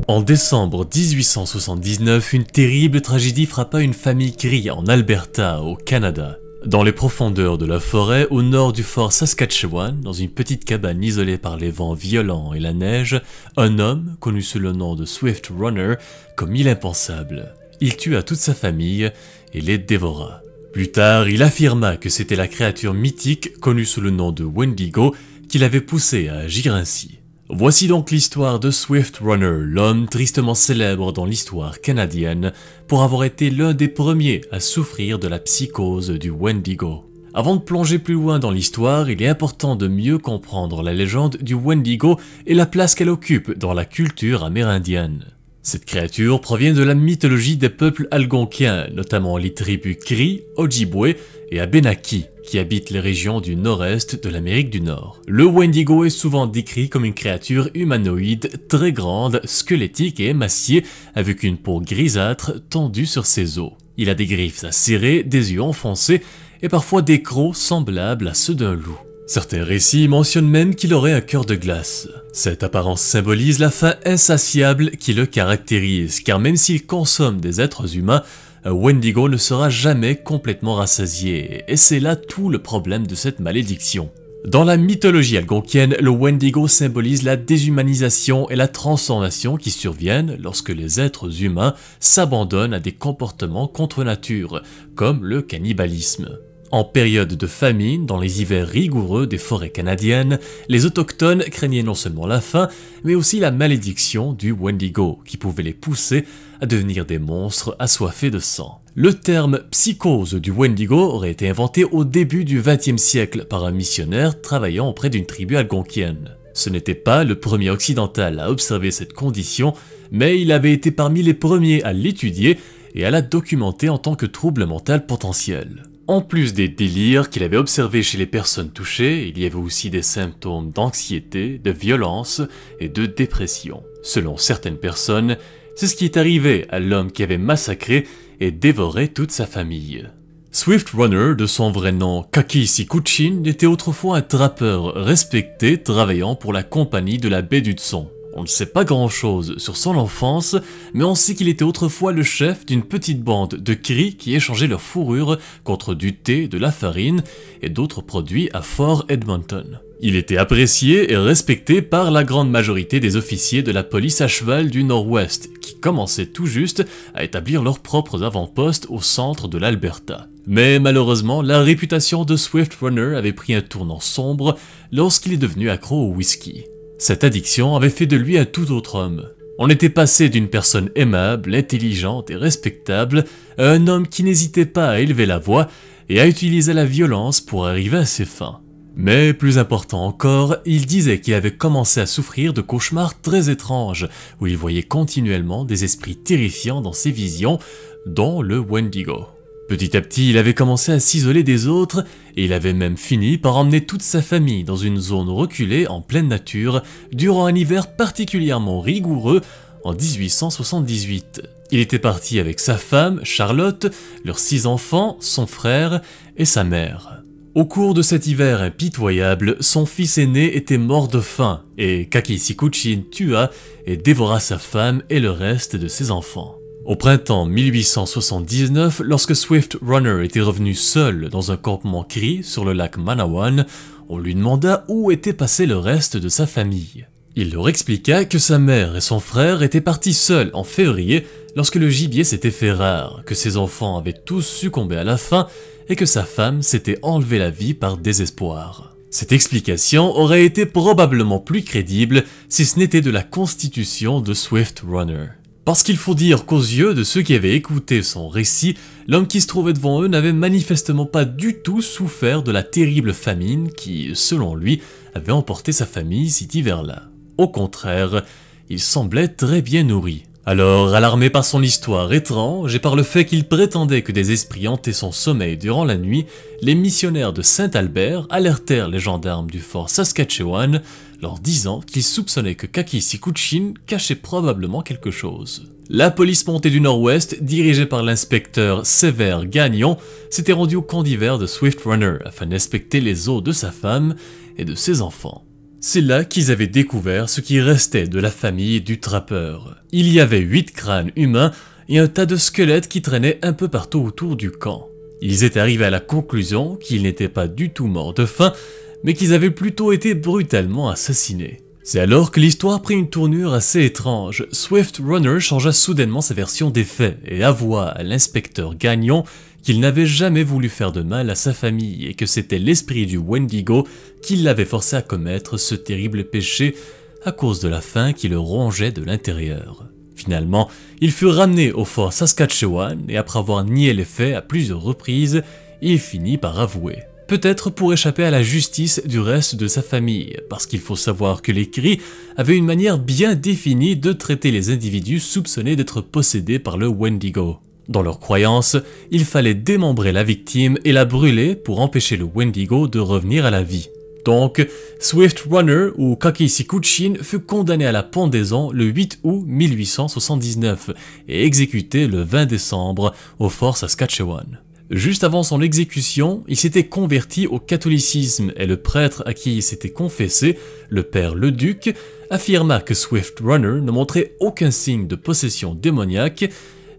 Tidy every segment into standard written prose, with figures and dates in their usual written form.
En décembre 1879, une terrible tragédie frappa une famille Cree en Alberta, au Canada. Dans les profondeurs de la forêt, au nord du fort Saskatchewan, dans une petite cabane isolée par les vents violents et la neige, un homme, connu sous le nom de Swift Runner, commit l'impensable. Il tua toute sa famille et les dévora. Plus tard, il affirma que c'était la créature mythique, connue sous le nom de Wendigo, qui l'avait poussé à agir ainsi. Voici donc l'histoire de Swift Runner, l'homme tristement célèbre dans l'histoire canadienne pour avoir été l'un des premiers à souffrir de la psychose du Wendigo. Avant de plonger plus loin dans l'histoire, il est important de mieux comprendre la légende du Wendigo et la place qu'elle occupe dans la culture amérindienne. Cette créature provient de la mythologie des peuples algonquiens, notamment les tribus Cree, Ojibwe et Abénaki, qui habitent les régions du nord-est de l'Amérique du Nord. Le Wendigo est souvent décrit comme une créature humanoïde très grande, squelettique et émaciée, avec une peau grisâtre tendue sur ses os. Il a des griffes acérées, des yeux enfoncés et parfois des crocs semblables à ceux d'un loup. Certains récits mentionnent même qu'il aurait un cœur de glace. Cette apparence symbolise la faim insatiable qui le caractérise, car même s'il consomme des êtres humains, un Wendigo ne sera jamais complètement rassasié, et c'est là tout le problème de cette malédiction. Dans la mythologie algonquienne, le Wendigo symbolise la déshumanisation et la transformation qui surviennent lorsque les êtres humains s'abandonnent à des comportements contre nature, comme le cannibalisme. En période de famine, dans les hivers rigoureux des forêts canadiennes, les autochtones craignaient non seulement la faim, mais aussi la malédiction du Wendigo, qui pouvait les pousser à devenir des monstres assoiffés de sang. Le terme psychose du Wendigo aurait été inventé au début du XXe siècle par un missionnaire travaillant auprès d'une tribu algonquienne. Ce n'était pas le premier occidental à observer cette condition, mais il avait été parmi les premiers à l'étudier et à la documenter en tant que trouble mental potentiel. En plus des délires qu'il avait observés chez les personnes touchées, il y avait aussi des symptômes d'anxiété, de violence et de dépression. Selon certaines personnes, c'est ce qui est arrivé à l'homme qui avait massacré et dévoré toute sa famille. Swift Runner, de son vrai nom Kaki Sikuchin, était autrefois un trappeur respecté travaillant pour la compagnie de la baie d'Hudson. On ne sait pas grand-chose sur son enfance, mais on sait qu'il était autrefois le chef d'une petite bande de Cree qui échangeaient leur fourrure contre du thé, de la farine et d'autres produits à Fort Edmonton. Il était apprécié et respecté par la grande majorité des officiers de la police à cheval du Nord-Ouest, qui commençaient tout juste à établir leurs propres avant-postes au centre de l'Alberta. Mais malheureusement, la réputation de Swift Runner avait pris un tournant sombre lorsqu'il est devenu accro au whisky. Cette addiction avait fait de lui un tout autre homme. On était passé d'une personne aimable, intelligente et respectable à un homme qui n'hésitait pas à élever la voix et à utiliser la violence pour arriver à ses fins. Mais plus important encore, il disait qu'il avait commencé à souffrir de cauchemars très étranges, où il voyait continuellement des esprits terrifiants dans ses visions, dont le Wendigo. Petit à petit, il avait commencé à s'isoler des autres, et il avait même fini par emmener toute sa famille dans une zone reculée en pleine nature, durant un hiver particulièrement rigoureux en 1878. Il était parti avec sa femme, Charlotte, leurs 6 enfants, son frère et sa mère. Au cours de cet hiver impitoyable, son fils aîné était mort de faim, et Kaki Sikuchin tua et dévora sa femme et le reste de ses enfants. Au printemps 1879, lorsque Swift Runner était revenu seul dans un campement Cree sur le lac Manawan, on lui demanda où était passé le reste de sa famille. Il leur expliqua que sa mère et son frère étaient partis seuls en février lorsque le gibier s'était fait rare, que ses enfants avaient tous succombé à la faim et que sa femme s'était enlevé la vie par désespoir. Cette explication aurait été probablement plus crédible si ce n'était de la constitution de Swift Runner. Parce qu'il faut dire qu'aux yeux de ceux qui avaient écouté son récit, l'homme qui se trouvait devant eux n'avait manifestement pas du tout souffert de la terrible famine qui, selon lui, avait emporté sa famille cet hiver-là. Au contraire, il semblait très bien nourri. Alors, alarmé par son histoire étrange et par le fait qu'il prétendait que des esprits hantaient son sommeil durant la nuit, les missionnaires de Saint-Albert alertèrent les gendarmes du fort Saskatchewan, leur disant qu'ils soupçonnaient que Kaki Sikuchin cachait probablement quelque chose. La police montée du Nord-Ouest, dirigée par l'inspecteur Sévère Gagnon, s'était rendue au camp d'hiver de Swift Runner afin d'inspecter les os de sa femme et de ses enfants. C'est là qu'ils avaient découvert ce qui restait de la famille du trappeur. Il y avait 8 crânes humains et un tas de squelettes qui traînaient un peu partout autour du camp. Ils étaient arrivés à la conclusion qu'ils n'étaient pas du tout morts de faim, mais qu'ils avaient plutôt été brutalement assassinés. C'est alors que l'histoire prit une tournure assez étrange. Swift Runner changea soudainement sa version des faits et avoua à l'inspecteur Gagnon qu'il n'avait jamais voulu faire de mal à sa famille et que c'était l'esprit du Wendigo qui l'avait forcé à commettre ce terrible péché à cause de la faim qui le rongeait de l'intérieur. Finalement, il fut ramené au fort Saskatchewan et après avoir nié les faits à plusieurs reprises, il finit par avouer. Peut-être pour échapper à la justice du reste de sa famille, parce qu'il faut savoir que les Cris avaient une manière bien définie de traiter les individus soupçonnés d'être possédés par le Wendigo. Dans leur croyance, il fallait démembrer la victime et la brûler pour empêcher le Wendigo de revenir à la vie. Donc, Swift Runner ou Kakisikuchin fut condamné à la pendaison le 8 août 1879 et exécuté le 20 décembre au fort Saskatchewan. Juste avant son exécution, il s'était converti au catholicisme et le prêtre à qui il s'était confessé, le père Leduc, affirma que Swift Runner ne montrait aucun signe de possession démoniaque,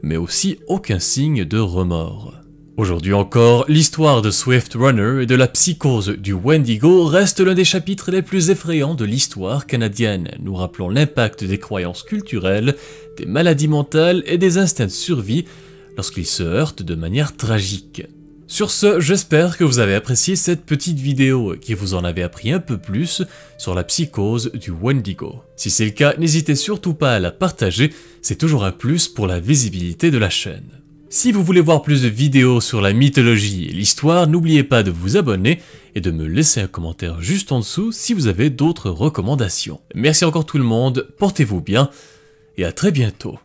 mais aussi aucun signe de remords. Aujourd'hui encore, l'histoire de Swift Runner et de la psychose du Wendigo reste l'un des chapitres les plus effrayants de l'histoire canadienne, nous rappelant l'impact des croyances culturelles, des maladies mentales et des instincts de survie lorsqu'ils se heurtent de manière tragique. Sur ce, j'espère que vous avez apprécié cette petite vidéo et que vous en avez appris un peu plus sur la psychose du Wendigo. Si c'est le cas, n'hésitez surtout pas à la partager, c'est toujours un plus pour la visibilité de la chaîne. Si vous voulez voir plus de vidéos sur la mythologie et l'histoire, n'oubliez pas de vous abonner et de me laisser un commentaire juste en dessous si vous avez d'autres recommandations. Merci encore tout le monde, portez-vous bien et à très bientôt.